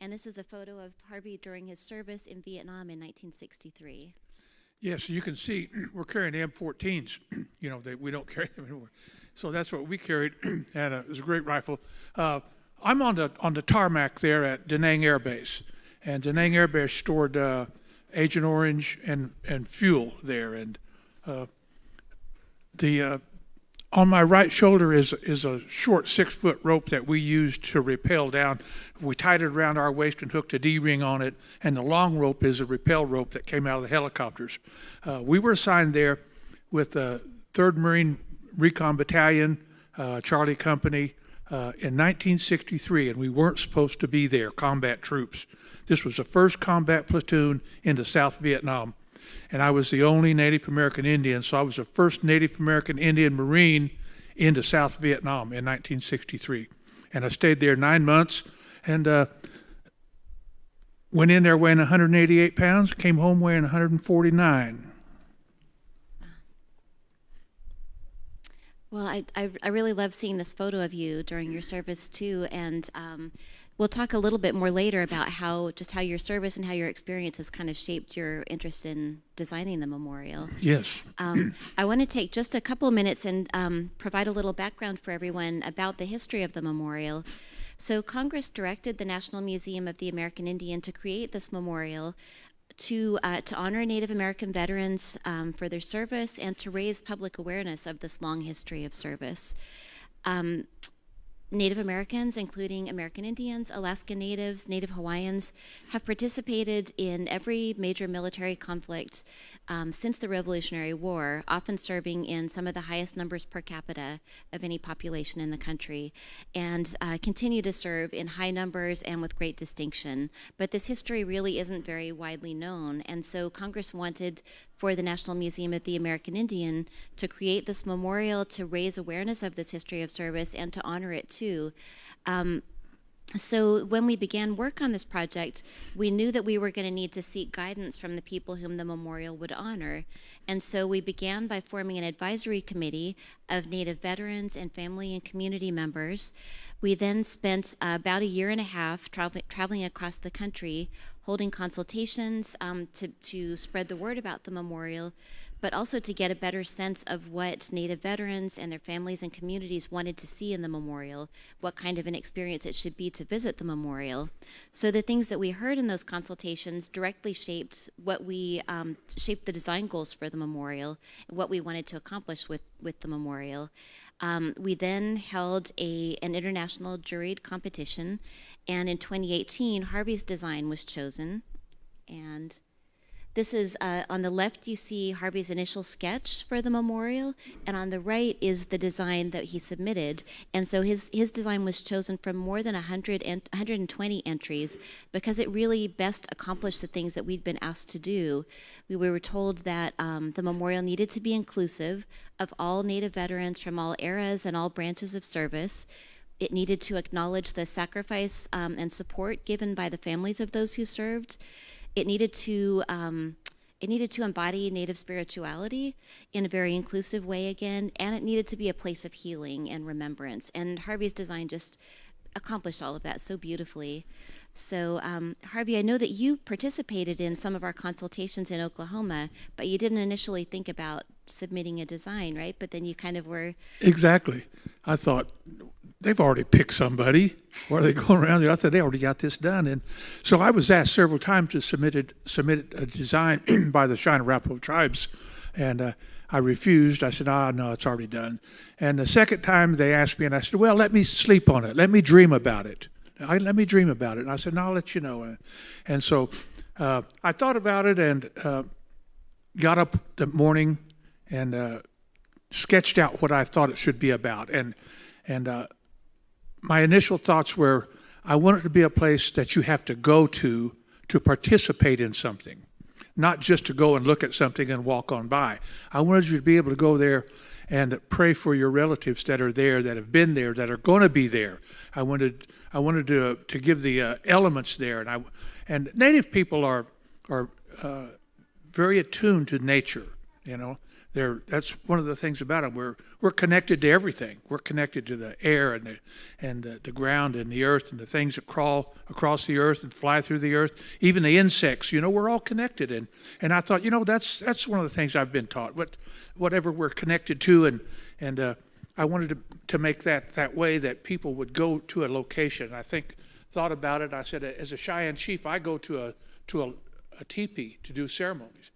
And this is a photo of Harvey during his service in Vietnam in 1963. Yes, you can see we're carrying M14s. We don't carry them anymore. So that's what we carried, and it was a great rifle. I'm on the tarmac there at Da Nang Air Base, and Da Nang Air Base stored Agent Orange and fuel there. And on my right shoulder is a short 6-foot rope that we used to rappel down. We tied it around our waist and hooked a D-ring on it, and the long rope is a rappel rope that came out of the helicopters. We were assigned there with the 3rd Marine Recon Battalion, Charlie Company, in 1963, and we weren't supposed to be there, combat troops. This was the first combat platoon into South Vietnam. And I was the only Native American Indian, so I was the first Native American Indian Marine into South Vietnam in 1963. And I stayed there 9 months and went in there weighing 188 pounds, came home weighing 149. Well, I really love seeing this photo of you during your service too, and we'll talk a little bit more later about how your service and how your experience has kind of shaped your interest in designing the memorial. Yes. I want to take just a couple minutes and provide a little background for everyone about the history of the memorial. So Congress directed the National Museum of the American Indian to create this memorial to honor Native American veterans for their service and to raise public awareness of this long history of service. Native Americans, including American Indians, Alaska Natives, Native Hawaiians, have participated in every major military conflict since the Revolutionary War, often serving in some of the highest numbers per capita of any population in the country, and continue to serve in high numbers and with great distinction. But this history really isn't very widely known, and so Congress wanted for the National Museum of the American Indian to create this memorial to raise awareness of this history of service and to honor it too. So when we began work on this project, we knew that we were going to need to seek guidance from the people whom the memorial would honor. And so we began by forming an advisory committee of Native veterans and family and community members. We then spent about a year and a half traveling across the country, holding consultations to spread the word about the memorial, but also to get a better sense of what Native veterans and their families and communities wanted to see in the memorial, what kind of an experience it should be to visit the memorial. So the things that we heard in those consultations directly shaped shaped the design goals for the memorial, and what we wanted to accomplish with the memorial. We then held an international juried competition, and in 2018, Harvey's design was chosen. And this is, on the left you see Harvey's initial sketch for the memorial, and on the right is the design that he submitted. And so his design was chosen from more than 120 entries because it really best accomplished the things that we'd been asked to do. We were told that the memorial needed to be inclusive of all Native veterans from all eras and all branches of service. It needed to acknowledge the sacrifice and support given by the families of those who served. It needed to embody Native spirituality in a very inclusive way again, and it needed to be a place of healing and remembrance. And Harvey's design just accomplished all of that so beautifully. So Harvey, I know that you participated in some of our consultations in Oklahoma, but you didn't initially think about submitting a design, right? But then you kind of were... Exactly. I thought, they've already picked somebody. Why are they going around there? I thought they already got this done. And so I was asked several times to submit a design by the Cheyenne Arapaho tribes, and I refused. I said, no, it's already done. And the second time they asked me, and I said, well, let me sleep on it. Let me dream about it. Let me dream about it. And I said, no, I'll let you know. And so I thought about it and got up the morning and sketched out what I thought it should be about. And my initial thoughts were, I want it to be a place that you have to go to participate in something, not just to go and look at something and walk on by. I wanted you to be able to go there and pray for your relatives that are there, that have been there, that are going to be there. I wanted to give the elements there, and Native people are very attuned to nature. You know, That's one of the things about them. We're connected to everything. We're connected to the air and the ground and the earth and the things that crawl across the earth and fly through the earth. Even the insects. We're all connected. And I thought, that's one of the things I've been taught. Whatever we're connected to, and I wanted to make that way that people would go to a location. I thought about it. I said, as a Cheyenne chief, I go to a teepee to do ceremonies.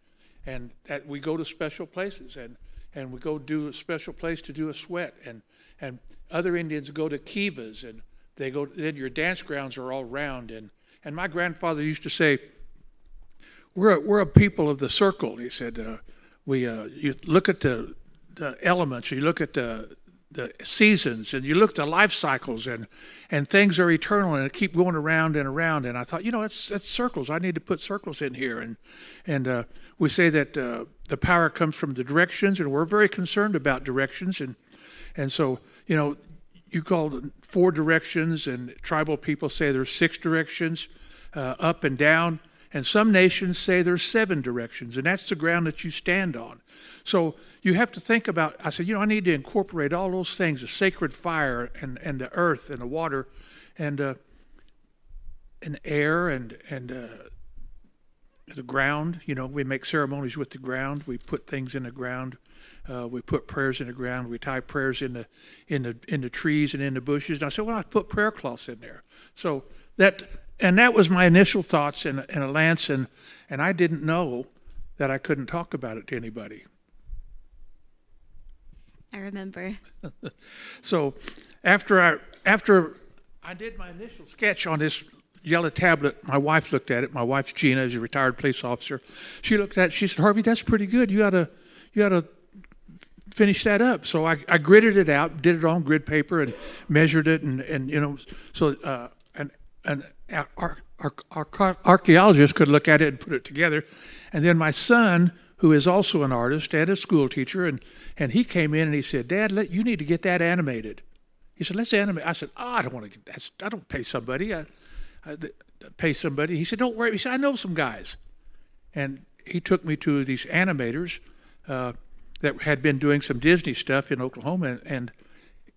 And that we go to special places, and we go do a special place to do a sweat, and other Indians go to kivas, and then your dance grounds are all round. And my grandfather used to say, we're a people of the circle. He said, you look at the elements, you look at the seasons, and you look at the life cycles, and things are eternal, and keep going around and around. And I thought, it's circles. I need to put circles in here. And we say that the power comes from the directions, and we're very concerned about directions. And so, you called 4 directions, and tribal people say there's 6 directions, up and down. And some nations say there's 7 directions, and that's the ground that you stand on. So you have to think about, I said, I need to incorporate all those things, the sacred fire and the earth and the water and air and the ground. We make ceremonies with the ground. We put things in the ground. We put prayers in the ground. We tie prayers in the trees and in the bushes. And I said, I put prayer cloths in there. So that was my initial thoughts in a lance, and I didn't know that I couldn't talk about it to anybody. I remember. So after I did my initial sketch on this yellow tablet, my wife looked at it. My wife's Gina, is a retired police officer. She looked at it. She said, "Harvey, that's pretty good. You ought to finish that up." So I gridded it out, did it on grid paper, and measured it, and so an archaeologist could look at it and put it together. And then my son, who is also an artist and a school teacher, and he came in and he said, "Dad, you need to get that animated." He said, "Let's animate." I said, "I don't want to get that. I don't pay somebody. I pay somebody." He said, "Don't worry." He said, "I know some guys." And he took me to these animators that had been doing some Disney stuff in Oklahoma and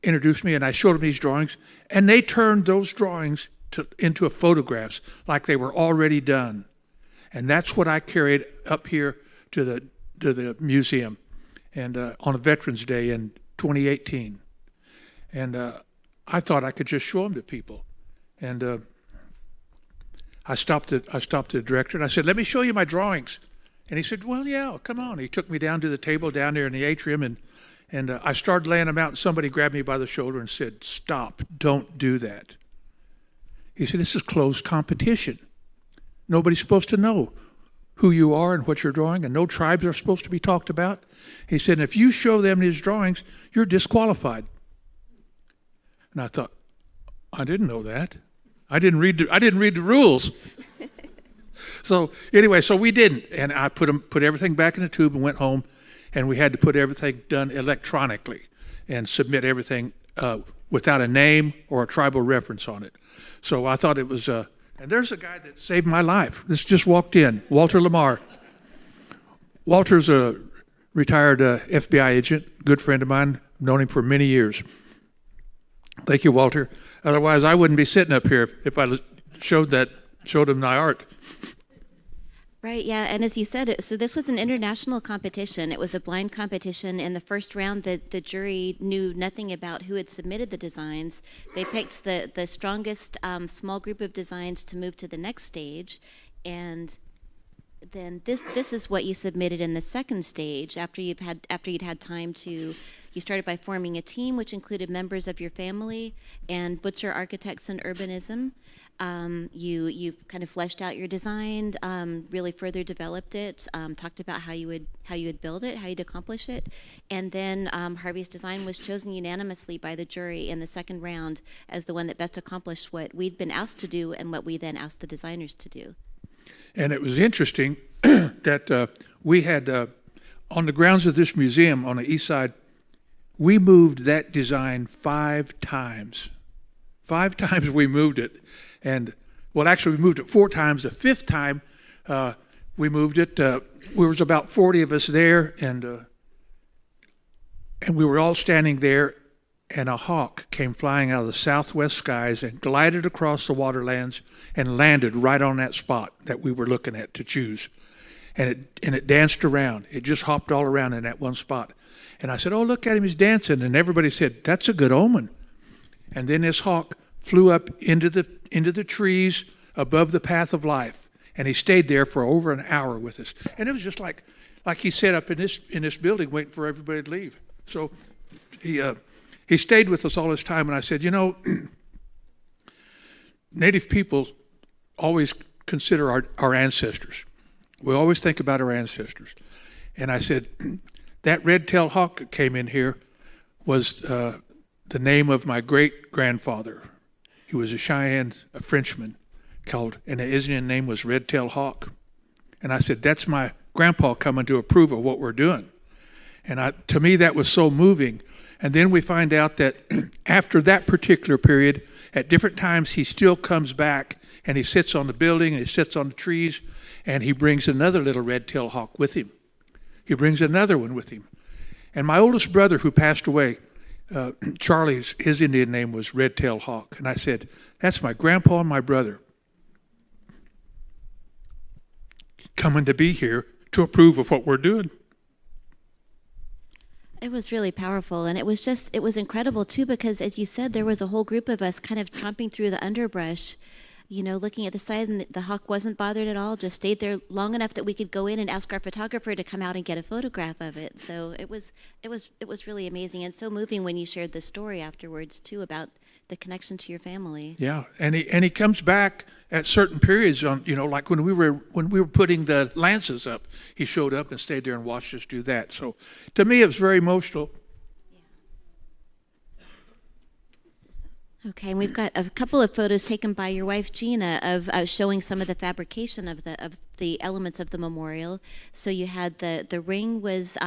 introduced me, and I showed them these drawings, and they turned those drawings into photographs like they were already done. And that's what I carried up here to the museum and on a Veterans Day in 2018. And I thought I could just show them to people. And I stopped the director and I said, "Let me show you my drawings." And he said, "Well, yeah, come on." He took me down to the table down there in the atrium, and I started laying them out, and somebody grabbed me by the shoulder and said, "Stop, don't do that." He said, "This is closed competition. Nobody's supposed to know who you are and what you're drawing, and no tribes are supposed to be talked about." He said, "If you show them these drawings, you're disqualified." And I thought, I didn't know that. I didn't read the rules. So anyway, so we didn't, and I put everything back in the tube and went home, and we had to put everything done electronically and submit everything without a name or a tribal reference on it. So I thought it was, and there's a guy that saved my life. This just walked in, Walter Lamar. Walter's a retired FBI agent, good friend of mine. I've known him for many years. Thank you, Walter. Otherwise, I wouldn't be sitting up here if I showed him my art. Right, yeah, and as you said, so this was an international competition. It was a blind competition. In the first round, the jury knew nothing about who had submitted the designs. They picked the strongest small group of designs to move to the next stage, and then this is what you submitted in the second stage after you'd had time to. You started by forming a team, which included members of your family and Butcher Architects and Urbanism. You kind of fleshed out your design, really further developed it, talked about how you would build it, how you'd accomplish it, and then Harvey's design was chosen unanimously by the jury in the second round as the one that best accomplished what we'd been asked to do and what we then asked the designers to do. And it was interesting that we had on the grounds of this museum on the east side, we moved that design 5 times. 5 times we moved it. And, well, actually, we moved it 4 times. The 5th time we moved it, there was about 40 of us there, and And we were all standing there, and a hawk came flying out of the southwest skies and glided across the waterlands and landed right on that spot that we were looking at to choose. And it danced around. It just hopped all around in that one spot. And I said, "Oh, look at him, he's dancing." And everybody said, "That's a good omen." And then this hawk flew up into the trees above the path of life. And he stayed there for over an hour with us. And it was just like he sat up in this building waiting for everybody to leave. So he stayed with us all this time. And I said, Native people always consider our ancestors. We always think about our ancestors. And I said, that red-tailed hawk that came in here was the name of my great-grandfather. He was a Cheyenne, a Frenchman, and his Indian name was Red-tailed Hawk. And I said, that's my grandpa coming to approve of what we're doing. And to me, that was so moving. And then we find out that after that particular period, at different times, he still comes back and he sits on the building and he sits on the trees and he brings another little red-tailed hawk with him. He brings another one with him. And my oldest brother who passed away, Charlie's, his Indian name was Red-tailed Hawk. And I said, that's my grandpa and my brother coming to be here to approve of what we're doing. It was really powerful, and it was incredible too, because as you said, there was a whole group of us kind of tromping through the underbrush, looking at the side, and the hawk wasn't bothered at all, just stayed there long enough that we could go in and ask our photographer to come out and get a photograph of it. So it was really amazing and so moving when you shared the story afterwards too about the connection to your family. Yeah, and he comes back at certain periods on, like when we were putting the lances up, he showed up and stayed there and watched us do that. So to me, it was very emotional. Okay, and we've got a couple of photos taken by your wife Gina of showing some of the fabrication of the elements of the memorial. So you had the ring was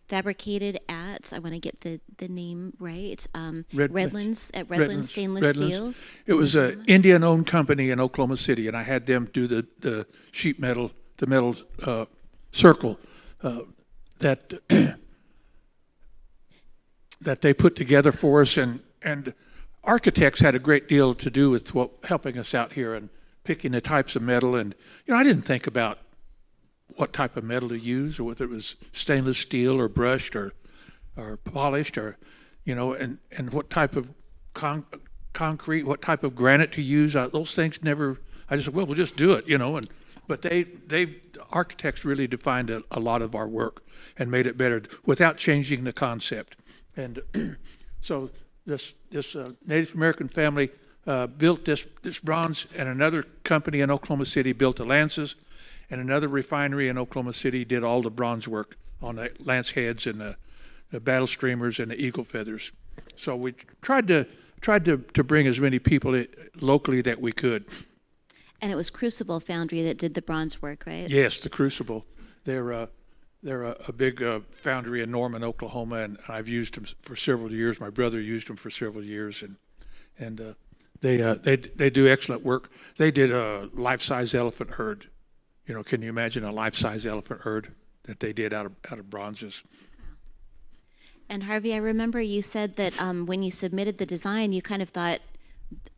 fabricated at, I want to get the name right, Redlands Stainless Steel. It was an Indian-owned company in Oklahoma City, and I had them do the sheet metal, the metal circle that that they put together for us, and architects had a great deal to do with helping us out here and picking the types of metal. And I didn't think about what type of metal to use, or whether it was stainless steel or brushed or polished, or and what type of concrete, what type of granite to use. Those things never. I just said, well, we'll just do it, But architects really defined a lot of our work and made it better without changing the concept. And so this Native American family built this bronze, and another company in Oklahoma City built the lances, and another refinery in Oklahoma City did all the bronze work on the lance heads and the battle streamers and the eagle feathers. So we tried to bring as many people locally that we could. And it was Crucible Foundry that did the bronze work, right? Yes, the Crucible. They're a big foundry in Norman, Oklahoma, and I've used them for several years. My brother used them for several years, and they do excellent work. They did a life-size elephant herd. Can you imagine a life-size elephant herd that they did out of bronzes? And Harvey, I remember you said that when you submitted the design, you kind of thought,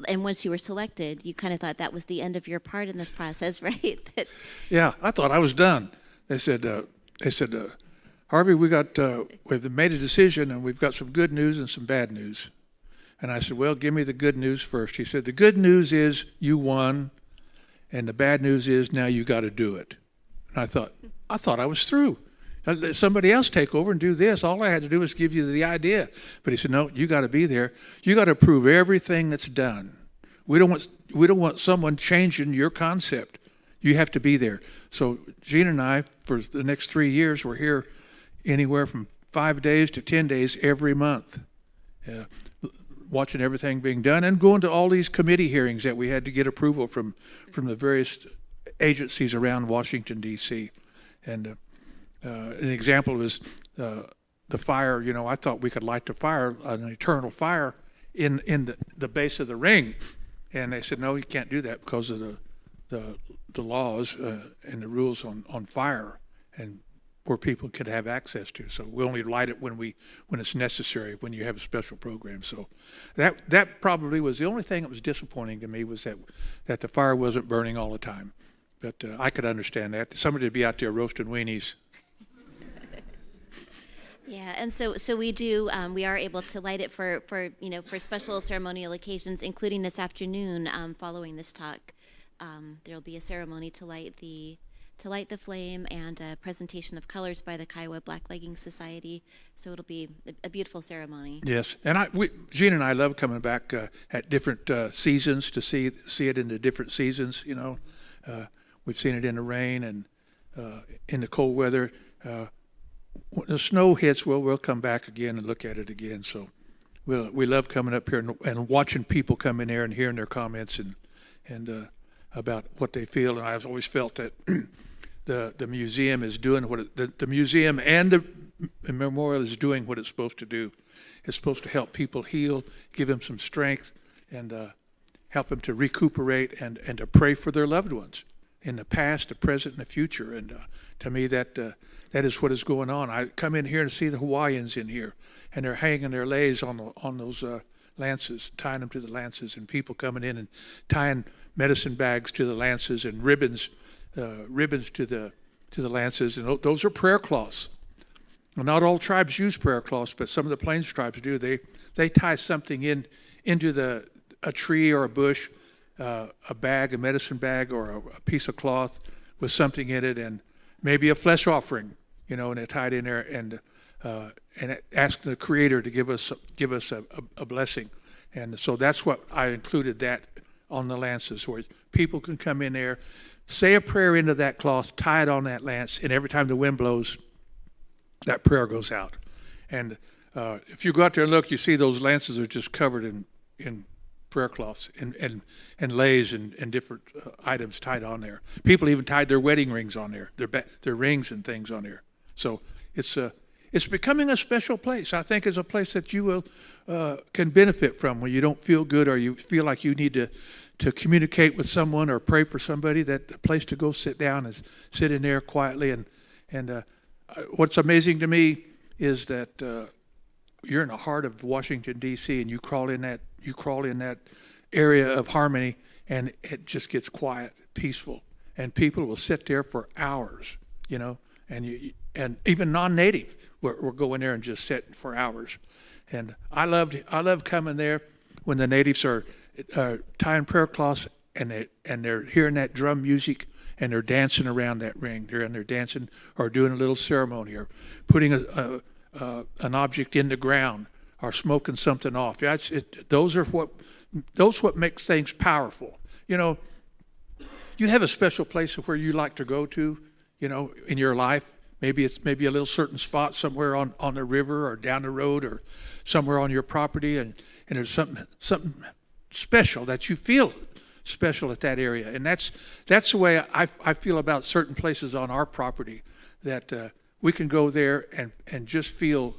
and once you were selected, you kind of thought that was the end of your part in this process, right? Yeah, I thought I was done. They said, Harvey, we've made a decision, and we've got some good news and some bad news. And I said, well, give me the good news first. He said, the good news is you won, and the bad news is now you got to do it. And I thought I was through. Let somebody else take over and do this. All I had to do was give you the idea. But he said, no, you got to be there. You got to approve everything that's done. We don't want someone changing your concept. You have to be there. So Gene and I, for the next 3 years, we're here anywhere from 5 days to 10 days every month, watching everything being done and going to all these committee hearings that we had to get approval from the various agencies around Washington, D.C. And an example was the fire. I thought we could light the fire, an eternal fire, in the base of the ring. And they said, no, you can't do that because of the laws and the rules on fire. And where people could have access to. So we only light it when it's necessary, when you have a special program. So that probably was the only thing that was disappointing to me, was that the fire wasn't burning all the time. But I could understand that. Somebody to be out there roasting weenies. Yeah, and so we do. We are able to light it for special ceremonial occasions, including this afternoon. Following this talk, there will be a ceremony to light the flame and a presentation of colors by the Kiowa Blacklegging Society. So it'll be a beautiful ceremony. Yes, and Jean and I love coming back at different seasons to see it in the different seasons. We've seen it in the rain and in the cold weather. When the snow hits, we'll come back again and look at it again. So we love coming up here and watching people come in there and hearing their comments and about what they feel. And I've always felt that the museum is doing the museum and the memorial is doing what it's supposed to do. It's supposed to help people heal, give them some strength, and help them to recuperate and to pray for their loved ones in the past, the present, and the future. And to me, that is what is going on. I come in here and see the Hawaiians in here, and they're hanging their leis on those lances, tying them to the lances, and people coming in and tying medicine bags to the lances and ribbons to the lances, and those are prayer cloths. Well, not all tribes use prayer cloths, but some of the Plains tribes do. They tie something into a tree or a bush, a bag, a medicine bag, or a piece of cloth with something in it, and maybe a flesh offering, and they tie it in there and ask the Creator to give us a blessing. And so that's what I included that on the lances, where people can come in there, say a prayer into that cloth, tie it on that lance, and every time the wind blows, that prayer goes out. And if you go out there and look, you see those lances are just covered in prayer cloths and leis and different items tied on there. People even tied their wedding rings on there, their rings and things on there. So it's becoming a special place. I think it's a place that you will can benefit from when you don't feel good or you feel like you need to communicate with someone or pray for somebody. That a place to go sit down and sit in there quietly. And what's amazing to me is that you're in the heart of Washington D.C. and you crawl in that area of Harmony, and it just gets quiet, peaceful, and people will sit there for hours, and even non-native will go in there and just sit for hours. And I love coming there when the natives are tying prayer cloths and they're hearing that drum music and they're dancing around that ring. They're dancing or doing a little ceremony or putting an object in the ground or smoking something off. Those what makes things powerful. You have a special place where you like to go to, in your life. Maybe it's a little certain spot somewhere on the river or down the road or somewhere on your property, and there's something special that you feel special at that area. And that's the way I feel about certain places on our property, that we can go there and just feel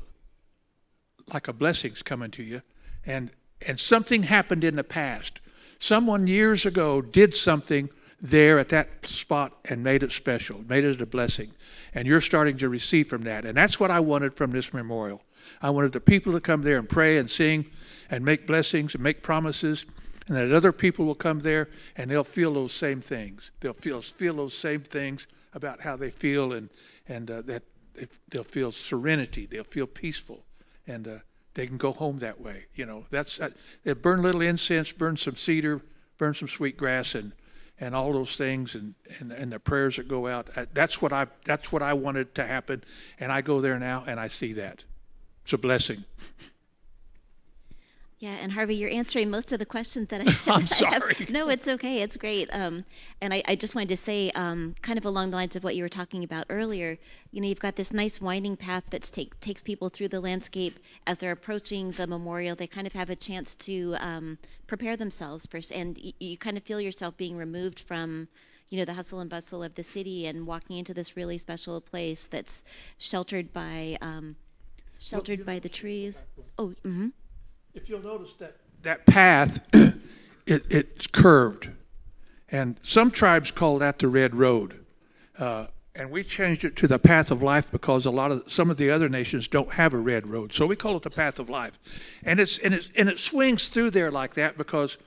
like a blessing's coming to you. And something happened in the past. Someone years ago did something there at that spot and made it special, made it a blessing. And you're starting to receive from that. And that's what I wanted from this memorial. I wanted the people to come there and pray and sing and make blessings and make promises, and that other people will come there and they'll feel those same things. They'll feel those same things about how they feel, and that they'll feel serenity. They'll feel peaceful, and they can go home that way. They burn a little incense, burn some cedar, burn some sweet grass, and all those things, and the prayers that go out. That's what I wanted to happen, and I go there now and I see that. It's a blessing. Yeah, and Harvey, you're answering most of the questions that I I'm sorry. No, it's okay. It's great. And I just wanted to say, kind of along the lines of what you were talking about earlier, you've got this nice winding path that takes people through the landscape as they're approaching the memorial. They kind of have a chance to prepare themselves first, and you kind of feel yourself being removed from, the hustle and bustle of the city and walking into this really special place that's sheltered by the trees. Oh, mm-hmm. If you'll notice that path, it's curved, and some tribes call that the Red Road. and we changed it to the Path of Life because some of the other nations don't have a red road, so we call it the Path of Life, and it swings through there like that because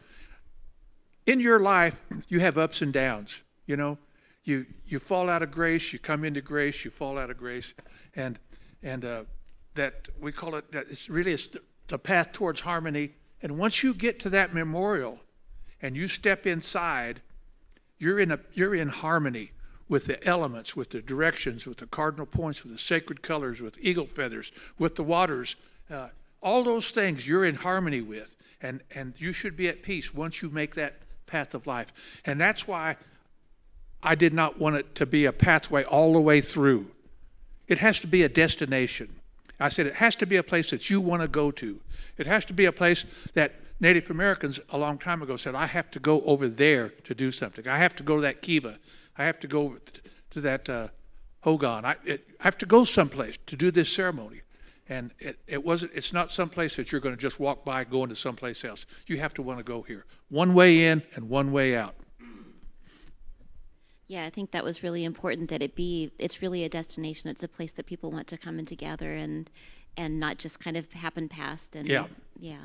in your life you have ups and downs. You know, you fall out of grace, you come into grace, you fall out of grace, and that we call it that it's the path towards harmony. And once you get to that memorial, and you step inside, you're in harmony with the elements, with the directions, with the cardinal points, with the sacred colors, with eagle feathers, with the waters. All those things you're in harmony with, and you should be at peace once you make that path of life. And that's why I did not want it to be a pathway all the way through. It has to be a destination. I said it has to be a place that you want to go to. It has to be a place that Native Americans a long time ago said, I have to go over there to do something. I have to go to that kiva. I have to go to that hogan. I have to go someplace to do this ceremony. And it's not someplace that you're going to just walk by going to someplace else. You have to want to go here. One way in and one way out. Yeah, I think that was really important that it's really a destination. It's a place that people want to come and to gather and not just kind of happen past. And yeah.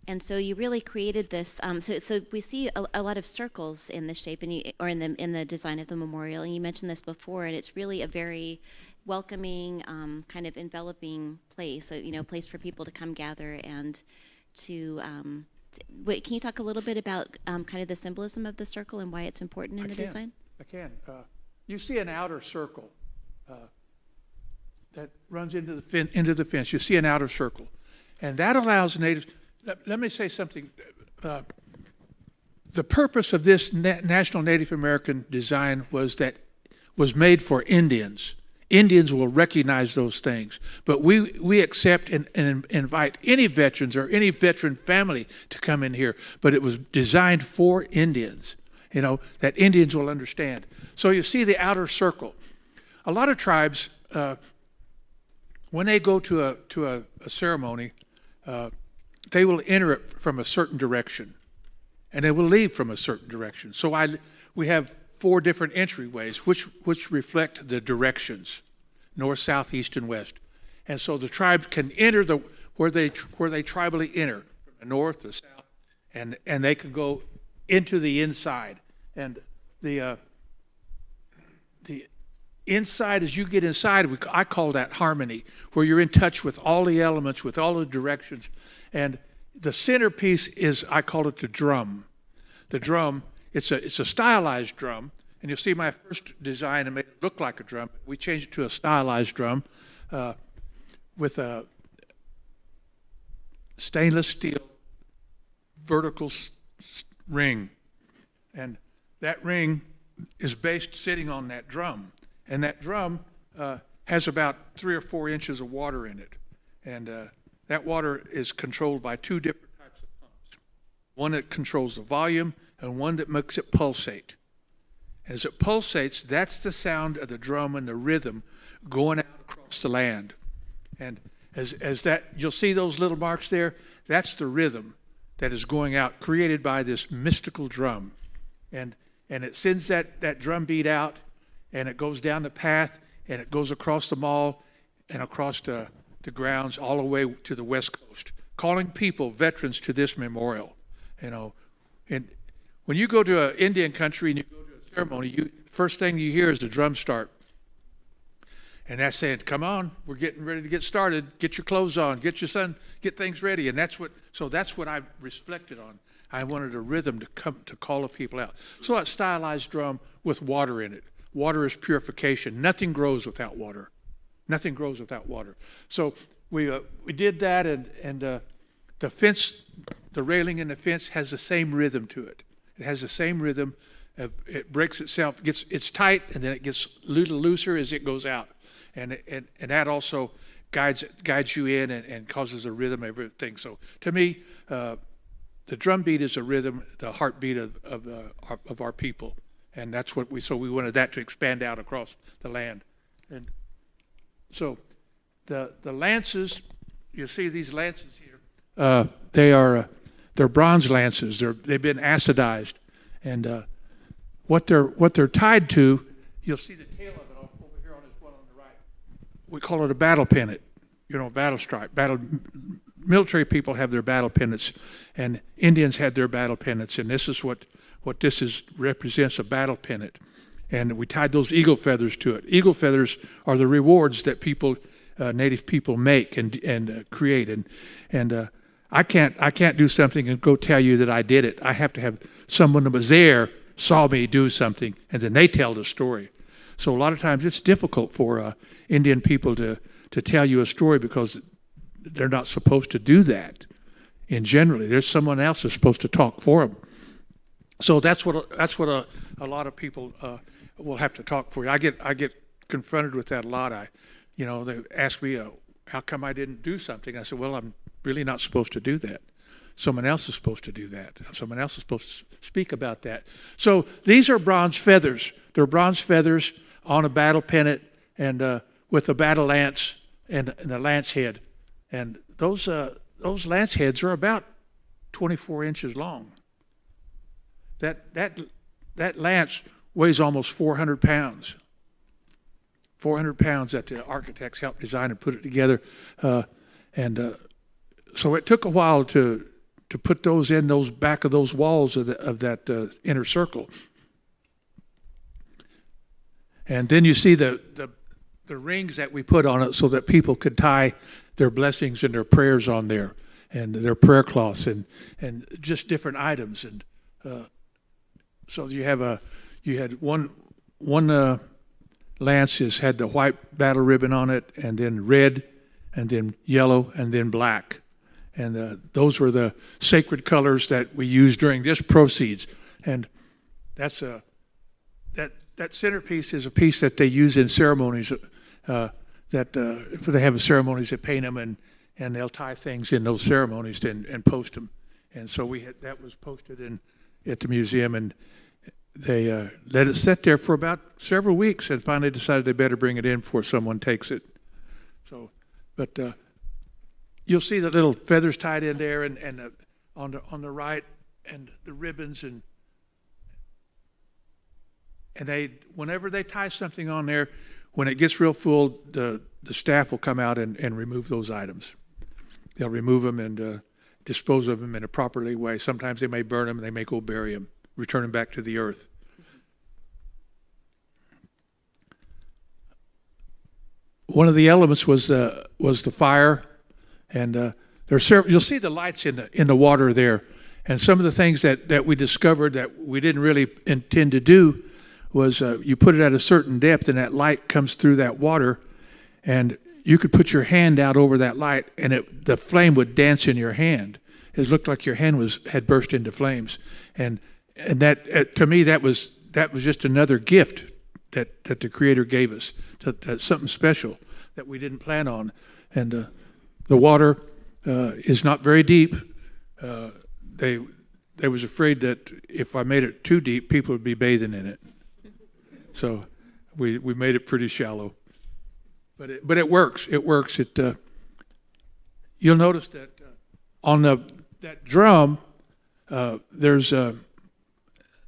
And so you really created this. So we see a lot of circles in the shape in the design of the memorial. And you mentioned this before, and it's really a very welcoming, kind of enveloping place. So place for people to come gather and to. Wait, can you talk a little bit about kind of the symbolism of the circle and why it's important in the design? I can. You see an outer circle that runs into the fence. You see an outer circle, and that allows natives. Let me say something. The purpose of this National Native American design was made for Indians. Indians will recognize those things, but we accept and invite any veterans or any veteran family to come in here. But it was designed for Indians, that Indians will understand. So you see the outer circle. A lot of tribes, when they go to a ceremony. They will enter it from a certain direction, and they will leave from a certain direction. So we have 4 different entryways, which reflect the directions, north, south, east, and west. And so the tribes can enter where they tribally enter, from the north, the south, and they can go into the inside. And the inside, as you get inside, I call that harmony, where you're in touch with all the elements, with all the directions. And the centerpiece is, I call it the drum. The drum, it's a stylized drum. And you'll see my first design, I made it look like a drum. We changed it to a stylized drum with a stainless steel vertical ring. And that ring is sitting on that drum. And that drum has about 3 or 4 inches of water in it. And that water is controlled by 2 different types of pumps. One that controls the volume and one that makes it pulsate. As it pulsates, that's the sound of the drum and the rhythm going out across the land. And as that, you'll see those little marks there, that's the rhythm that is going out, created by this mystical drum. And it sends that drum beat out, and it goes down the path, and it goes across the mall and across the grounds all the way to the West Coast, calling people, veterans, to this memorial. And when you go to an Indian country and you go to a ceremony, first thing you hear is the drum start. And that's saying, come on, we're getting ready to get started. Get your clothes on, get things ready. And that's what I reflected on. I wanted a rhythm to call the people out. So that stylized drum with water in it. Water is purification. Nothing grows without water. Nothing grows without water. So we did that, and the fence, the railing in the fence has the same rhythm to it. It has the same rhythm. It breaks itself, it's tight, and then it gets a little looser as it goes out. And that also guides you in and causes a rhythm of everything. So to me, the drum beat is a rhythm, the heartbeat of our people. And that's what we wanted that to expand out across the land. And so the lances, you see these lances here, they're bronze lances. They've been acidized, and what they're tied to, you'll see the tail of it over here on this one on the right. We call it a battle pennant, battle stripe. Military people have their battle pennants, and Indians had their battle pennants, and this is what this represents, a battle pennant. And we tied those eagle feathers to it. Eagle feathers are the rewards that Native people make and create. And I can't do something and go tell you that I did it. I have to have someone that was there, saw me do something, and then they tell the story. So a lot of times it's difficult for Indian people to tell you a story because they're not supposed to do that. And generally, there's someone else that's supposed to talk for them. So that's what a lot of people will have to talk for you. I get confronted with that a lot. They ask me, how come I didn't do something? I said, well, I'm really not supposed to do that. Someone else is supposed to do that. Someone else is supposed to speak about that. So these are bronze feathers. They're bronze feathers on a battle pennant and with a battle lance and a lance head. And those lance heads are about 24 inches long. That lance weighs almost 400 pounds. 400 pounds that the architects helped design and put it together. So it took a while to put those in those back of those walls of that inner circle. And then you see the rings that we put on it so that people could tie their blessings and their prayers on there, and their prayer cloths and just different items. And so you had one lance had the white battle ribbon on it, and then red, and then yellow, and then black. And those were the sacred colors that we used during this proceeds. And that's that centerpiece is a piece that they use in ceremonies. If they have ceremonies, they paint them and they'll tie things in those ceremonies and post them. And so that was posted at the museum, and they let it sit there for about several weeks, and finally decided they better bring it in before someone takes it. So, but you'll see the little feathers tied in there, and on the right, and the ribbons, and whenever they tie something on there, when it gets real full, the staff will come out and remove those items. They'll remove them and dispose of them in a properly way. Sometimes they may burn them, and they may go bury them, return them back to the earth. One of the elements was the fire, and you'll see the lights in the water there. And some of the things that we discovered that we didn't really intend to do was you put it at a certain depth, and that light comes through that water, and you could put your hand out over that light, and the flame would dance in your hand. It looked like your hand had burst into flames, and that to me that was just another gift that the Creator gave us, something special that we didn't plan on. And the water is not very deep. They was afraid that if I made it too deep, people would be bathing in it. So we made it pretty shallow. But it works. It works. You'll notice that on that drum, there's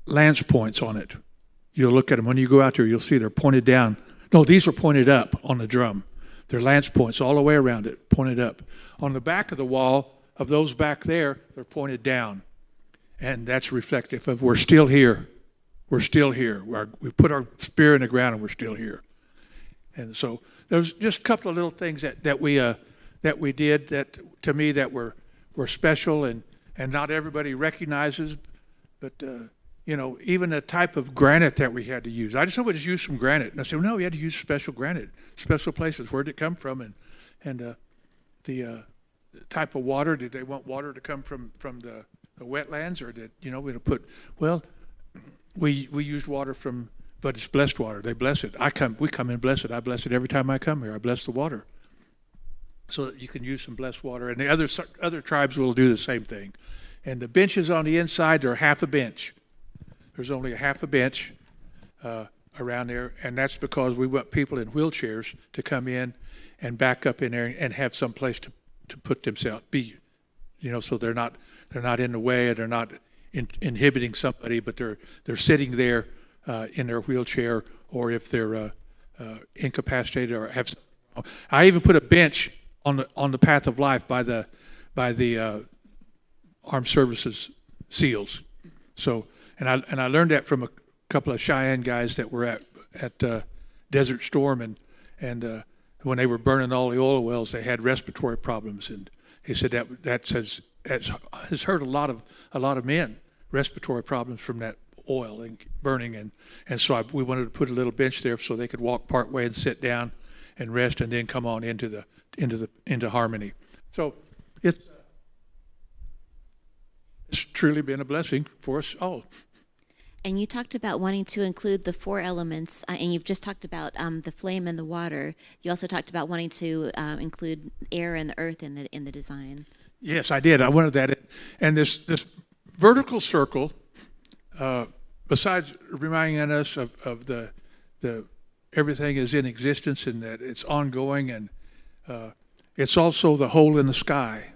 lance points on it. You'll look at them when you go out there. You'll see they're pointed down. No, these are pointed up on the drum. They're lance points all the way around it, pointed up. On the back of the wall of those back there, they're pointed down, and that's reflective of we're still here. We're still here. We put our spear in the ground, and we're still here. And so there's just a couple of little things that we did that to me that were special and not everybody recognizes. But even the type of granite that we had to use. I just thought we'd just use some granite, and I said, no, we had to use special granite, special places. Where did it come from? And the type of water. Did they want water to come from the wetlands, or did we to put? Well, we used water from. But it's blessed water. They bless it. We come in blessed. I bless it every time I come here. I bless the water, so that you can use some blessed water. And the other tribes will do the same thing. And the benches on the inside are half a bench. There's only a half a bench around there, and that's because we want people in wheelchairs to come in and back up in there and have some place to put themselves, so they're not in the way, and they're not inhibiting somebody, but they're sitting there in their wheelchair, or if they're incapacitated or have. I even put a bench on the path of life by the Armed Services SEALs. So, and I learned that from a couple of Cheyenne guys that were at Desert Storm, and when they were burning all the oil wells, they had respiratory problems, and he said that has hurt a lot of men, respiratory problems from that oil and burning, and so we wanted to put a little bench there so they could walk part way and sit down and rest, and then come on into harmony. So it's truly been a blessing for us all. And you talked about wanting to include the 4 elements, and you've just talked about the flame and the water. You also talked about wanting to include air and the earth in the design. Yes, I did. I wanted that, and this vertical circle, besides reminding us of the everything is in existence and that it's ongoing, and it's also the hole in the sky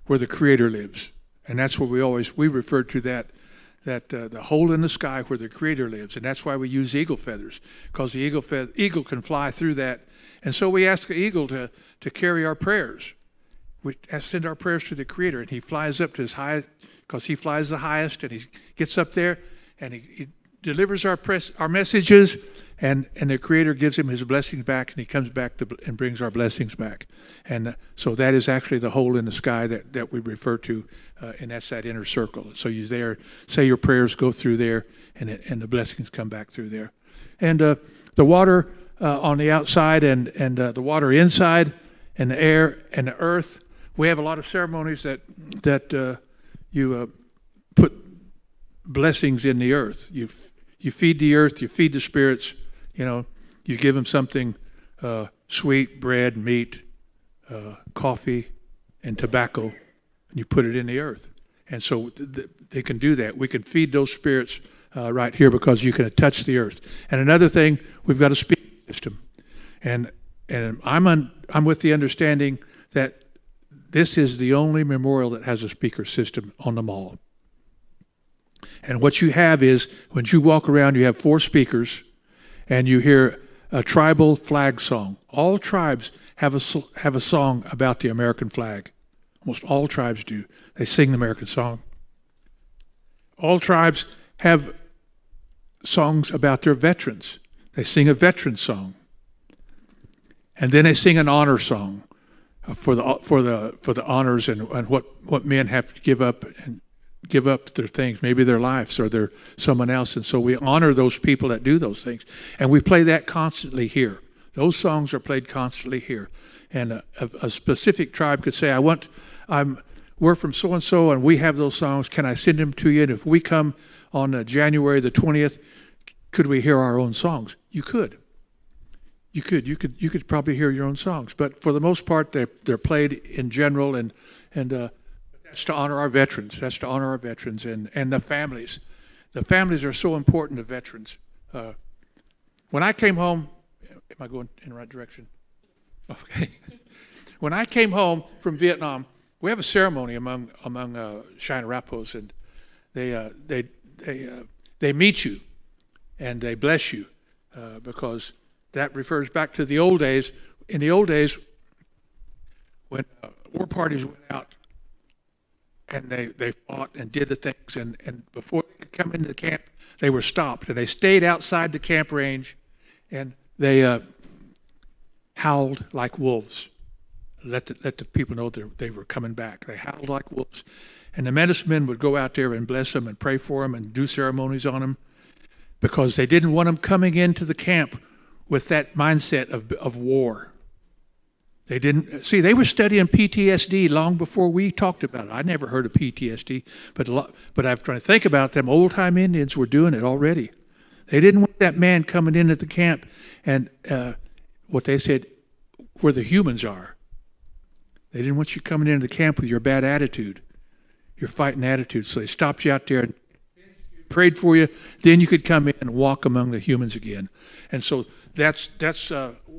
where the Creator lives, and that's what we refer to that the hole in the sky where the Creator lives, and that's why we use eagle feathers, because the eagle can fly through that, and so we ask the eagle to carry our prayers. We send our prayers to the Creator, and he flies up to his high, because he flies the highest, and he gets up there, and he delivers our messages, and the Creator gives him his blessings back, and he comes back and brings our blessings back. And so that is actually the hole in the sky that we refer to, and that's that inner circle. So you there say your prayers, go through there, and the blessings come back through there. And the water on the outside, and the water inside, and the air and the earth. We have a lot of ceremonies that you put blessings in the earth. You feed the earth, you feed the spirits. You give them something sweet, bread, meat, coffee, and tobacco, and you put it in the earth. And so they can do that. We can feed those spirits right here, because you can touch the earth. And another thing, we've got a speaker system, and I'm with the understanding that this is the only memorial that has a speaker system on the mall. And what you have is, when you walk around, you have 4 speakers, and you hear a tribal flag song. All tribes have a song about the American flag. Almost all tribes do. They sing the American song. All tribes have songs about their veterans. They sing a veteran song, and then they sing an honor song for the honors and what men have to give up their things, maybe their lives or their someone else. And so we honor those people that do those things. And we play that constantly here. Those songs are played constantly here. And a specific tribe could say, we're from so-and-so, and we have those songs. Can I send them to you? And if we come on January the 20th, could we hear our own songs? You could. You could probably hear your own songs. But for the most part, they're played in general, and that's to honor our veterans. That's to honor our veterans and the families. The families are so important to veterans. When I came home, am I going in the right direction? Okay. When I came home from Vietnam, we have a ceremony among Cheyenne Arapos, and they meet you and they bless you, because that refers back to the old days. In the old days, when war parties went out and they fought and did the things, and before they could come into the camp, they were stopped, and they stayed outside the camp range, and they howled like wolves. Let the people know they were coming back. They howled like wolves. And the medicine men would go out there and bless them and pray for them and do ceremonies on them, because they didn't want them coming into the camp with that mindset of war. They didn't see. They were studying PTSD long before we talked about it. I never heard of PTSD, but I'm trying to think about them. Old-time Indians were doing it already. They didn't want that man coming into the camp and what they said, where the humans are. They didn't want you coming into the camp with your bad attitude, your fighting attitude. So they stopped you out there and prayed for you. Then you could come in and walk among the humans again. And so that's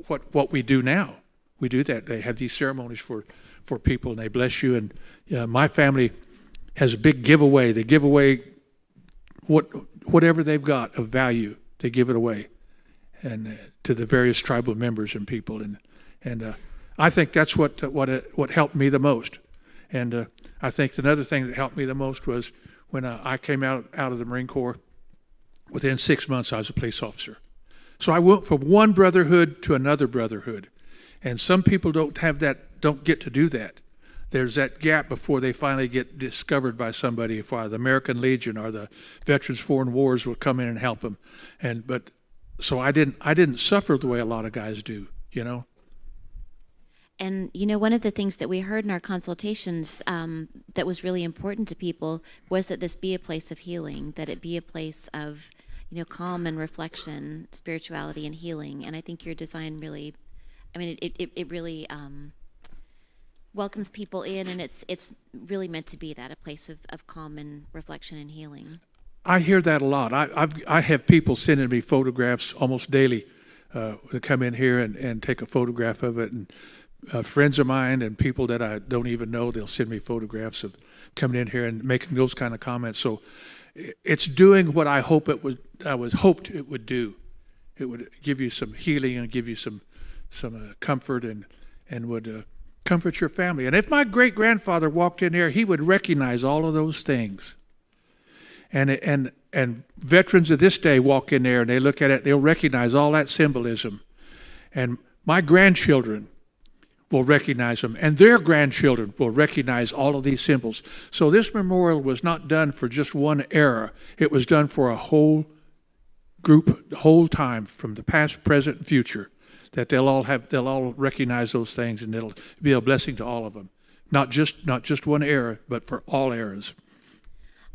what we do now. We do that. They have these ceremonies for people, and they bless you. And my family has a big giveaway. They give away whatever they've got of value, they give it away, and to the various tribal members and people, and I think that's what helped me the most. And I think another thing that helped me the most was when I came out of the Marine Corps. Within 6 months, I was a police officer. So I went from one brotherhood to another brotherhood, and some people don't get to do that. There's that gap before they finally get discovered by somebody. If the American Legion or the Veterans Foreign Wars will come in and help them, so I didn't suffer the way a lot of guys do, you know. And, one of the things that we heard in our consultations that was really important to people was that this be a place of healing, that it be a place of, calm and reflection, spirituality and healing. And I think your design really, it really welcomes people in, and it's really meant to be that, a place of calm and reflection and healing. I hear that a lot. I have people sending me photographs almost daily that come in here and take a photograph of it, and friends of mine and people that I don't even know, they'll send me photographs of coming in here and making those kind of comments. So it's doing what I hoped it would do. It would give you some healing and give you some comfort and would comfort your family. And if my great-grandfather walked in here, he would recognize all of those things. And veterans of this day walk in there and they look at it, they'll recognize all that symbolism. And my grandchildren will recognize them, and their grandchildren will recognize all of these symbols. So this memorial was not done for just one era. It was done for a whole group, the whole time, from the past, present, and future, that they'll all recognize those things, and it'll be a blessing to all of them. Not just one era, but for all eras.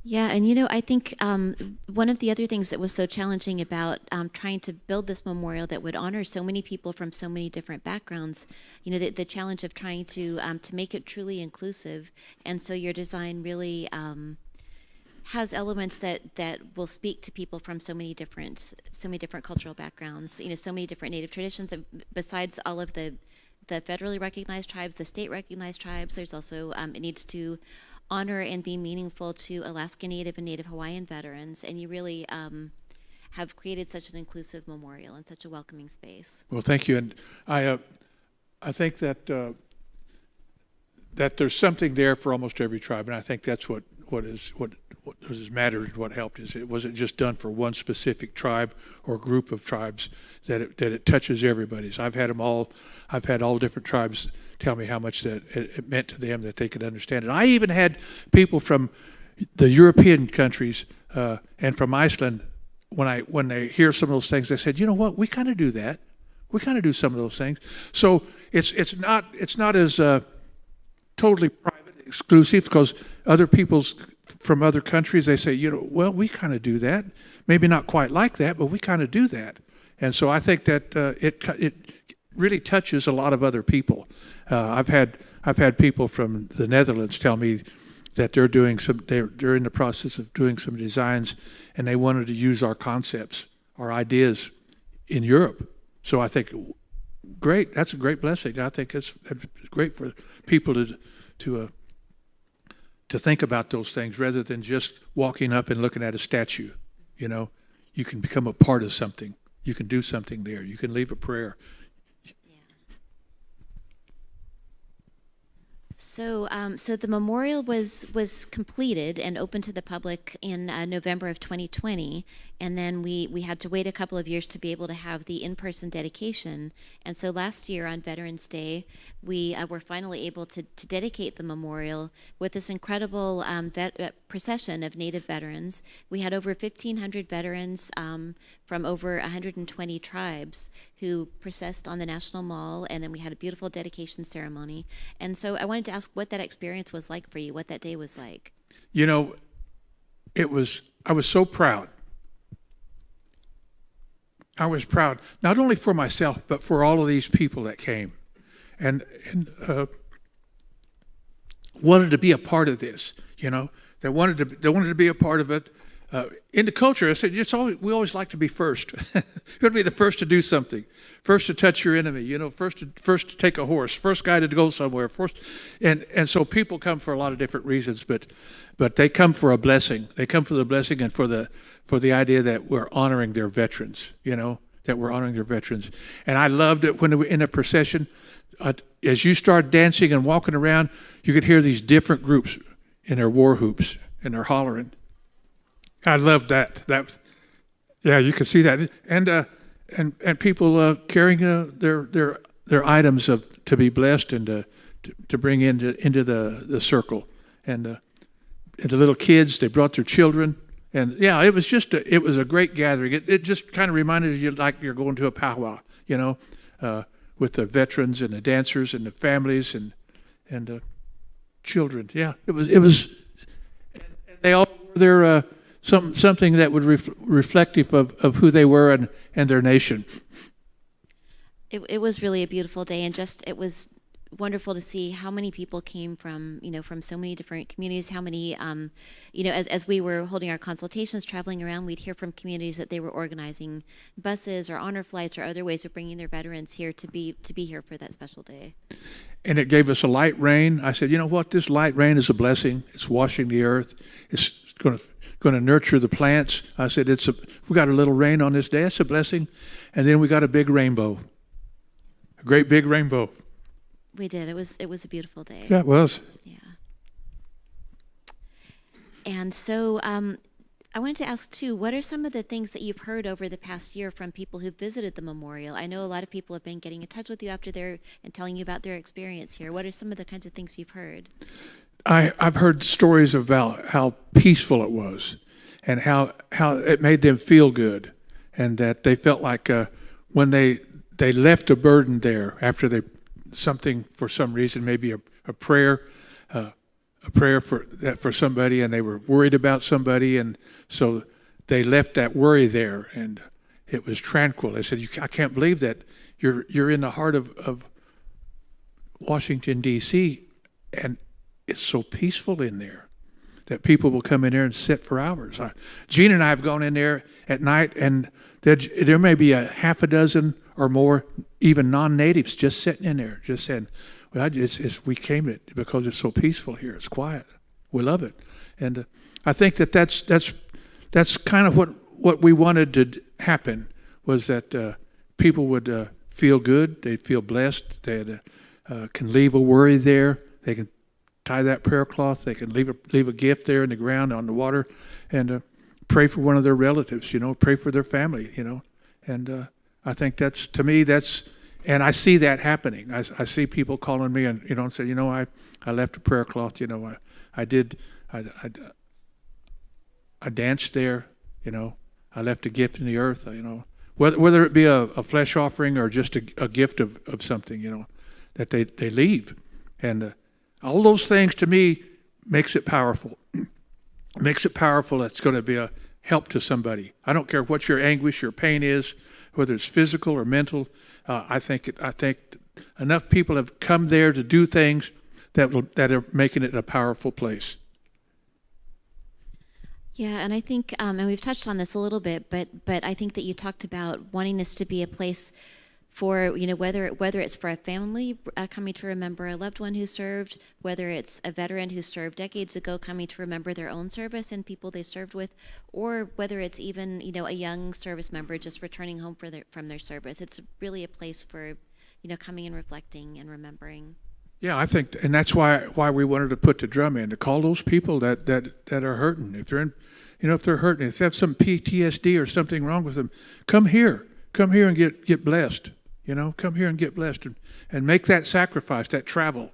Yeah, and I think one of the other things that was so challenging about trying to build this memorial that would honor so many people from so many different backgrounds, the challenge of trying to make it truly inclusive. And so your design really has elements that will speak to people from so many different cultural backgrounds, so many different Native traditions. And besides all of the federally recognized tribes, the state recognized tribes, there's also, it needs to honor and be meaningful to Alaska Native and Native Hawaiian veterans, and you really have created such an inclusive memorial and such a welcoming space. Well, thank you, and I think that there's something there for almost every tribe, and I think that's what has mattered, what helped is it wasn't just done for one specific tribe or group of tribes, that it touches everybody's. I've had all different tribes tell me how much that it meant to them, that they could understand it. I even had people from the European countries and from Iceland, when they hear some of those things, they said, you know what, we kind of do that. We kind of do some of those things. So it's not as totally private, exclusive, because other people's from other countries, they say, well, we kind of do that. Maybe not quite like that, but we kind of do that. And so I think that it really touches a lot of other people. I've had people from the Netherlands tell me that they're in the process of doing some designs, and they wanted to use our concepts, our ideas in Europe. So I think, great, that's a great blessing. I think it's great for people to think about those things rather than just walking up and looking at a statue. You can become a part of something. You can do something there. You can leave a prayer. So the memorial was completed and open to the public in November of 2020, and then we had to wait a couple of years to be able to have the in-person dedication. And so last year on Veterans Day, we were finally able to dedicate the memorial with this incredible procession of Native veterans. We had over 1,500 veterans from over 120 tribes who processed on the National Mall, and then we had a beautiful dedication ceremony. And so I wanted to ask what that experience was like for you, what that day was like. I was so proud. I was proud, not only for myself, but for all of these people that came and wanted to be a part of this, They wanted to be a part of it. in the culture, I said, we always like to be first. You want to be the first to do something, first to touch your enemy, first to take a horse, first guy to go somewhere, first, and so people come for a lot of different reasons, but they come for a blessing. They come for the blessing and for the idea that we're honoring their veterans, that we're honoring their veterans. And I loved it when in a procession, as you start dancing and walking around, you could hear these different groups in their war hoops and they're hollering. I loved that. Yeah, you can see that, and people carrying their items to be blessed and to bring into the circle, and the little kids, they brought their children, and yeah, it was a great gathering. It just kind of reminded you like you're going to a powwow, with the veterans and the dancers and the families and the children. Yeah, it was. They all wore their something that would reflective of who they were and their nation. It was really a beautiful day, and it was wonderful to see how many people came from so many different communities. How many as we were holding our consultations, traveling around, we'd hear from communities that they were organizing buses or honor flights or other ways of bringing their veterans here to be here for that special day. And it gave us a light rain. I said, you know what? This light rain is a blessing. It's washing the earth. It's going to nurture the plants. I said, we got a little rain on this day. It's a blessing. And then we got a big rainbow, a great big rainbow. We did. It was a beautiful day. Yeah, it was. Yeah. And so I wanted to ask, too, what are some of the things that you've heard over the past year from people who visited the memorial? I know a lot of people have been getting in touch with you after and telling you about their experience here. What are some of the kinds of things you've heard? I've heard stories about how peaceful it was and how it made them feel good, and that they felt like when they left a burden there after something for some reason, maybe a prayer for somebody, and they were worried about somebody, and so they left that worry there, and it was tranquil. They said, I can't believe that you're in the heart of Washington, D.C., and it's so peaceful in there that people will come in there and sit for hours. Gene and I have gone in there at night, and there may be a half a dozen or more, even non-natives, just sitting in there, just saying, well, we came to it because it's so peaceful here. It's quiet. We love it. And I think that's kind of what we wanted to happen, was that people would feel good. They'd feel blessed. They can leave a worry there. They can tie that prayer cloth. They can leave a gift there in the ground on the water, and pray for one of their relatives. Pray for their family. And I think to me and I see that happening. I see people calling me and say, I left a prayer cloth. I danced there. I left a gift in the earth. Whether it be a flesh offering or just a gift of something. That they leave, and all those things to me makes it powerful. Makes it powerful. That's going to be a help to somebody. I don't care what your anguish, your pain is, whether it's physical or mental. I think enough people have come there to do things that are making it a powerful place. Yeah, and I think, and we've touched on this a little bit, but I think that you talked about wanting this to be a place for, whether it's for a family coming to remember a loved one who served, whether it's a veteran who served decades ago coming to remember their own service and people they served with, or whether it's even, a young service member just returning home from their service. It's really a place for, coming and reflecting and remembering. Yeah, I think, and that's why we wanted to put the drum in, to call those people that are hurting. If they're hurting, if they have some PTSD or something wrong with them, come here and get blessed. Come here and get blessed and make that sacrifice, that travel.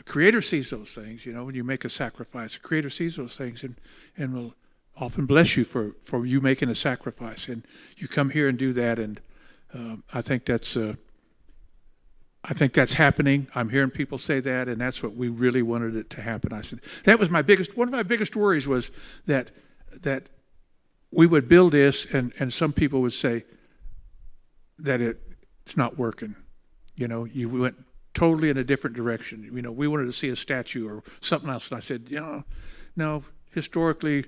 Creator sees those things. When you make a sacrifice, the Creator sees those things and will often bless you for you making a sacrifice. And you come here and do that, and I think that's happening. I'm hearing people say that, and that's what we really wanted it to happen. I said that was one of my biggest worries was that we would build this, and some people would say that it's not working. You went totally in a different direction. We wanted to see a statue or something else. And I said, no, historically,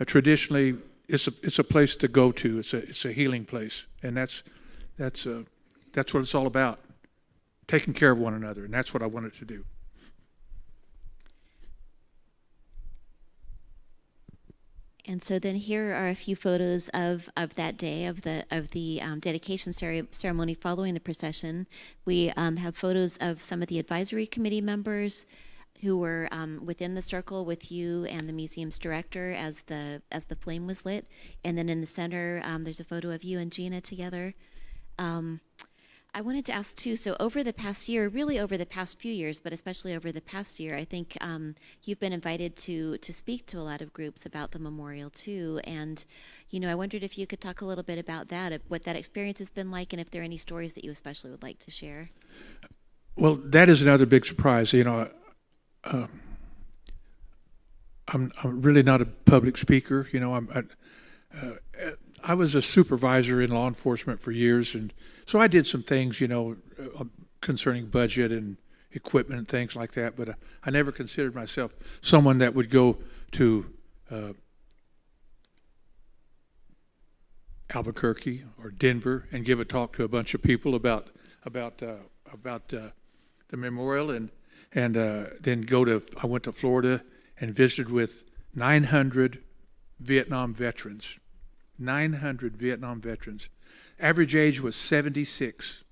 traditionally it's a place to go to. It's a healing place, and that's what it's all about, taking care of one another, and that's what I wanted to do. And so then here are a few photos of that day, of the dedication ceremony following the procession. We have photos of some of the advisory committee members who were within the circle with you and the museum's director as the flame was lit. And then in the center, there's a photo of you and Gina together. I wanted to ask too, so over the past year, really over the past few years, but especially over the past year, I think you've been invited to speak to a lot of groups about the memorial too. And, I wondered if you could talk a little bit about that, what that experience has been like, and if there are any stories that you especially would like to share. Well, that is another big surprise. I'm really not a public speaker. I was a supervisor in law enforcement for years, and so I did some things, concerning budget and equipment and things like that, but I never considered myself someone that would go to Albuquerque or Denver and give a talk to a bunch of people about the memorial, and then I went to Florida and visited with 900 Vietnam veterans. 900 Vietnam veterans. Average age was 76,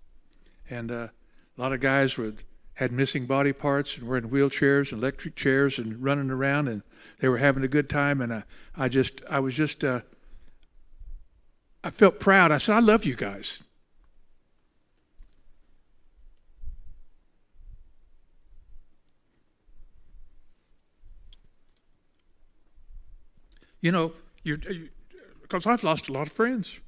and a lot of guys had missing body parts and were in wheelchairs and electric chairs and running around, and they were having a good time. And I felt proud. I said, I love you guys. Because I've lost a lot of friends.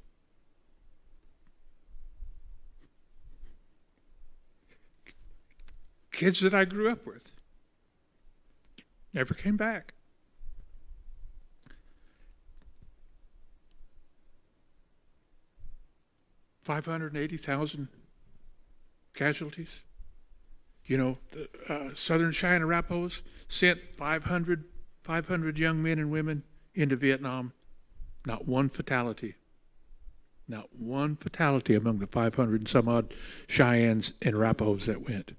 Kids that I grew up with never came back. $580,000 casualties. The Southern Cheyenne Arapahoes sent 500 young men and women into Vietnam. Not one fatality. Not one fatality among the 500 and some odd Cheyennes and Arapahoes that went.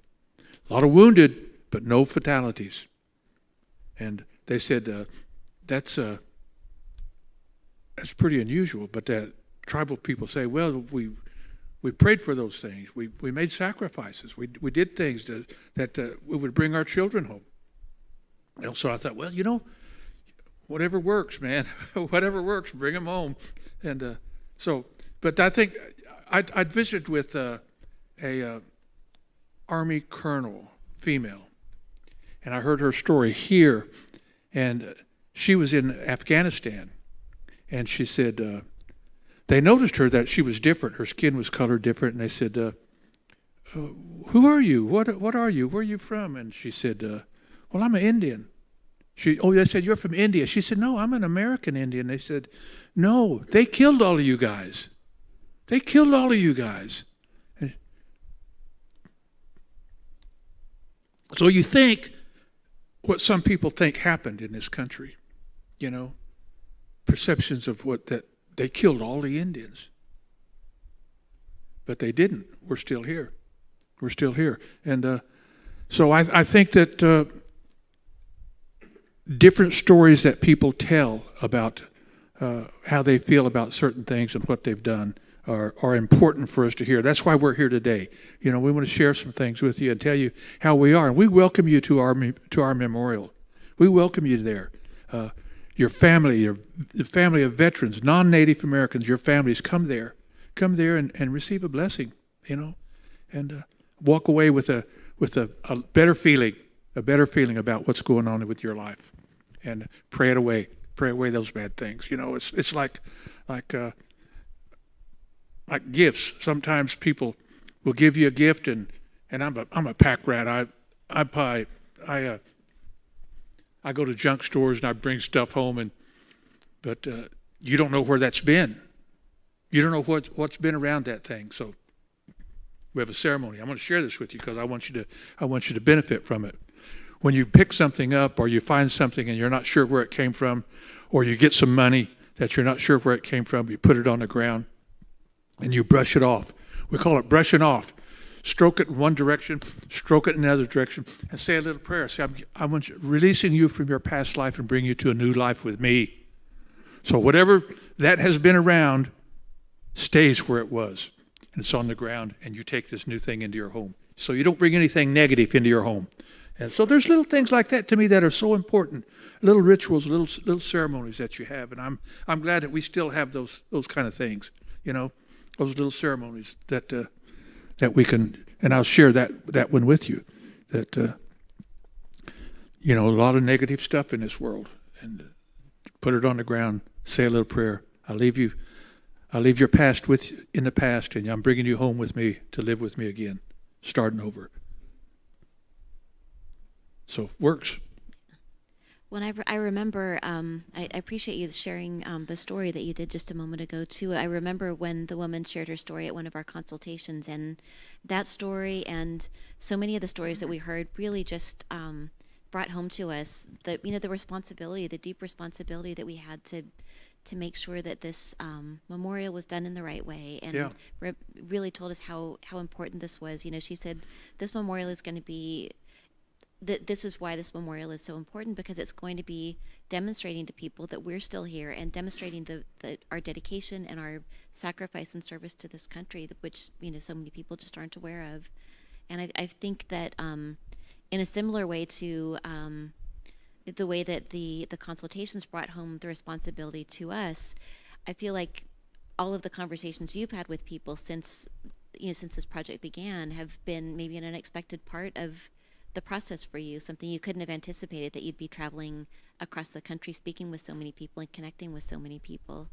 A lot of wounded, but no fatalities. And they said that's pretty unusual. But that tribal people say, well, we prayed for those things. We made sacrifices. We did things that we would bring our children home. And so I thought, well, whatever works, man. Whatever works, bring them home. And but I think I'd visited with a Army colonel, female, and I heard her story here. And she was in Afghanistan, and she said they noticed her that she was different. Her skin was colored different, and they said, "Who are you? What are you? Where are you from?" And she said, "Well, I'm an Indian." They said, "You're from India." She said, "No, I'm an American Indian." They said, "No, they killed all of you guys. They killed all of you guys." So you think what some people think happened in this country, perceptions of that they killed all the Indians. But they didn't. We're still here. We're still here. And so I think that different stories that people tell about how they feel about certain things and what they've done are important for us to hear. That's why we're here today. We want to share some things with you and tell you how we are. And we welcome you to our memorial. We welcome you there. Your family, the family of veterans, non-Native Americans, your families, come there and receive a blessing, and walk away with a better feeling about what's going on with your life, and pray away those bad things. It's like gifts. Sometimes people will give you a gift, and I'm a pack rat. I go to junk stores and I bring stuff home, but you don't know where that's been. You don't know what's been around that thing. So we have a ceremony. I'm going to share this with you because I want you to benefit from it. When you pick something up or you find something and you're not sure where it came from, or you get some money that you're not sure where it came from, you put it on the ground, and you brush it off. We call it brushing off. Stroke it in one direction, stroke it in another direction, and say a little prayer. Say, I'm releasing you from your past life and bring you to a new life with me. So whatever that has been around stays where it was, and it's on the ground, and you take this new thing into your home. So you don't bring anything negative into your home. And so there's little things like that to me that are so important, little rituals, little ceremonies that you have, and I'm glad that we still have those kind of things, those little ceremonies that we can, and I'll share that one with you, that a lot of negative stuff in this world, and put it on the ground, say a little prayer. I'll leave your past in the past, and I'm bringing you home with me to live with me again, starting over. So works. When I remember, I appreciate you sharing the story that you did just a moment ago, too. I remember when the woman shared her story at one of our consultations, and that story and so many of the stories that we heard really just brought home to us the responsibility, the deep responsibility that we had to make sure that this memorial was done in the right way, and really told us how important this was. She said, this memorial is going to be... This is why this memorial is so important, because it's going to be demonstrating to people that we're still here, and demonstrating our dedication and our sacrifice and service to this country, which so many people just aren't aware of. And I think that in a similar way to the way that the consultations brought home the responsibility to us, I feel like all of the conversations you've had with people since this project began have been maybe an unexpected part of the process for you, something you couldn't have anticipated, that you'd be traveling across the country, speaking with so many people and connecting with so many people.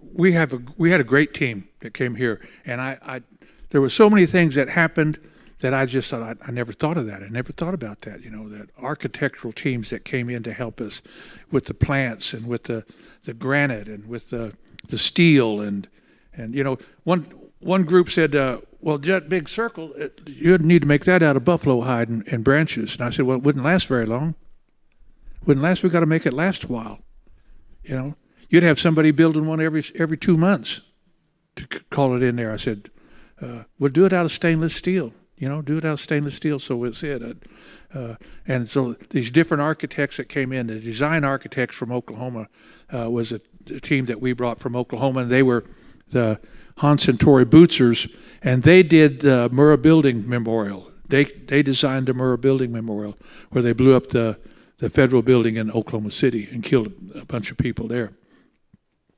We had a great team that came here, and there were so many things that happened that I just thought, I never thought of that. I never thought about that. That architectural teams that came in to help us with the plants and with the granite and with the steel and one group said, well, that big circle, you'd need to make that out of buffalo hide and branches. And I said, well, it wouldn't last very long. Wouldn't last. We've got to make it last a while. You'd have somebody building one every 2 months to call it in there. I said, we'll do it out of stainless steel. Do it out of stainless steel. So it said, and so these different architects that came in, the design architects from Oklahoma was a team that we brought from Oklahoma, and they were the Hans and Tori Bootzers, and they did the Murrah Building Memorial. They designed the Murrah Building Memorial, where they blew up the federal building in Oklahoma City and killed a bunch of people there.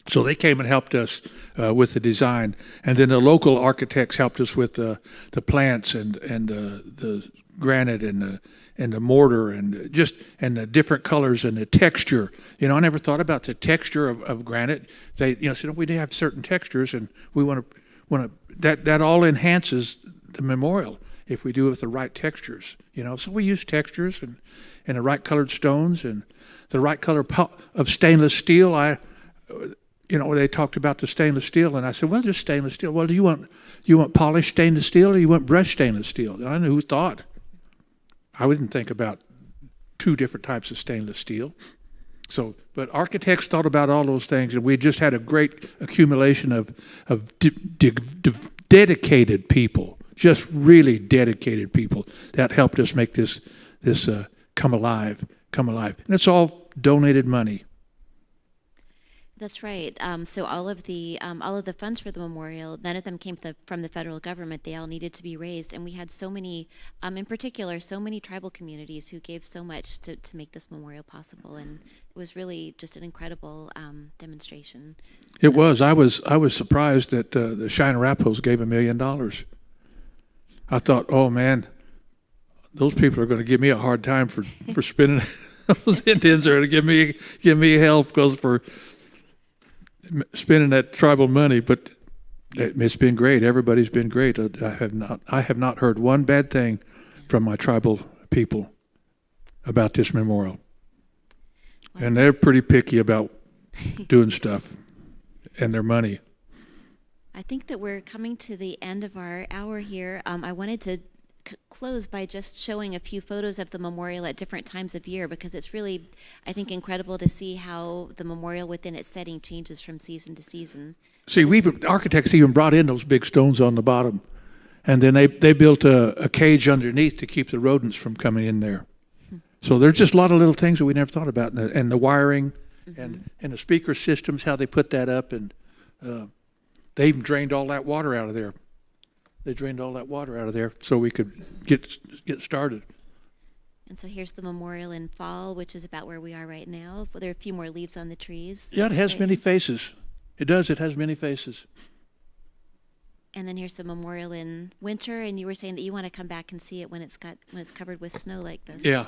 So they came and helped us with the design, and then the local architects helped us with the plants and the granite and the mortar and the different colors and the texture. I never thought about the texture of granite. They said, we have certain textures, and we want to that all enhances the memorial if we do it with the right textures. So we use textures and the right colored stones and the right color of stainless steel. They talked about the stainless steel, and I said, well, just stainless steel. Well, do you want polished stainless steel, or you want brushed stainless steel? And I knew who thought. I wouldn't think about two different types of stainless steel. So, but architects thought about all those things, and we just had a great accumulation of dedicated people, just really dedicated people that helped us make this come alive. And it's all donated money. That's right. So all of the funds for the memorial, none of them came from the federal government. They all needed to be raised, and we had so many, in particular, so many tribal communities who gave so much to make this memorial possible, and it was really just an incredible demonstration. It was. I was surprised that the Cheyenne Arapahoes gave $1 million. I thought, oh man, those people are going to give me a hard time for spending. Those Indians are going to give me help because for spending that tribal money, but it's been great. Everybody's been great. I have not heard one bad thing from my tribal people about this memorial. Wow. And they're pretty picky about doing stuff and their money. I think that we're coming to the end of our hour here. I wanted to close by just showing a few photos of the memorial at different times of year, because it's really, I think, incredible to see how the memorial within its setting changes from season to season. See, architects even brought in those big stones on the bottom, and then they built a cage underneath to keep the rodents from coming in there. So there's just a lot of little things that we never thought about, and the wiring, and the speaker systems, how they put that up, and they even drained all that water out of there. They drained all that water out of there so we could get started. And so here's the memorial in fall, which is about where we are right now. There are a few more leaves on the trees. Yeah, it has many faces. It does. It has many faces. And then here's the memorial in winter, and you were saying that you want to come back and see it when it's covered with snow like this. Yeah.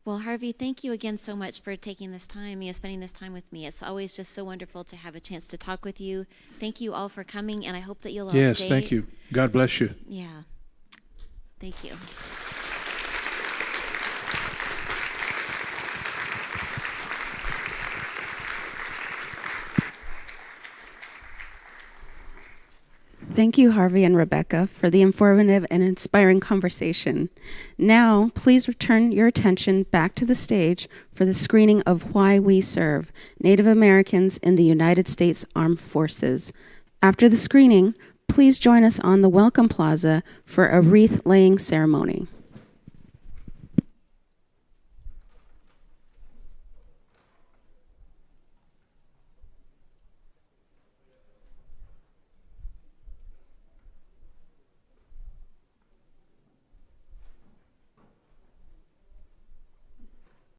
Well, Harvey, thank you again so much for taking this time, spending this time with me. It's always just so wonderful to have a chance to talk with you. Thank you all for coming, and I hope that you'll all stay. Yes, thank you. God bless you. Yeah. Thank you. Thank you, Harvey and Rebecca, for the informative and inspiring conversation. Now, please return your attention back to the stage for the screening of Why We Serve, Native Americans in the United States Armed Forces. After the screening, please join us on the Welcome Plaza for a wreath-laying ceremony.